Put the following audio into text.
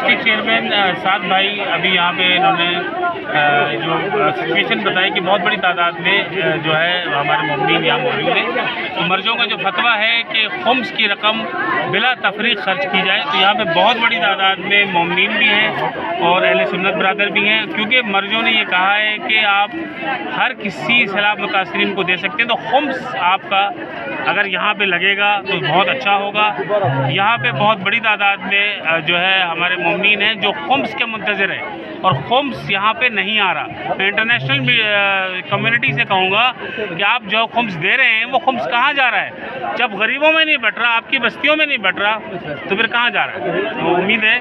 Trustee chairman साद भाई अभी यहाँ पे इन्होंने जो सिचुएशन बताई कि बहुत बड़ी तादाद में जो है हमारे मोमिनीन यहाँ मौजूद हैं। तो मर्जों का जो फतवा है कि खुम्स की रकम बिला तफरीक खर्च की जाए, तो यहाँ पे बहुत बड़ी तादाद में मोमिनीन भी हैं और अहले सुन्नत ब्रादर भी हैं, क्योंकि मर्जों ने ये कहा है कि आप हर किसी सैलाब मुतासरीन को दे सकते हैं। तो खुम्स आपका अगर यहाँ पे लगेगा तो बहुत अच्छा होगा। यहाँ पे बहुत बड़ी तादाद में जो है हमारे मोमिनीन हैं जो खुम्स के मुंतज़िर हैं और खुम्स यहाँ पे नहीं आ रहा। मैं इंटरनेशनल कम्युनिटी से कहूँगा कि आप जो खुम्स दे रहे हैं वो खुम्स कहाँ जा रहा है? जब गरीबों में नहीं बट रहा, आपकी बस्तियों में नहीं बट रहा, तो फिर कहाँ जा रहा है? तो उम्मीद है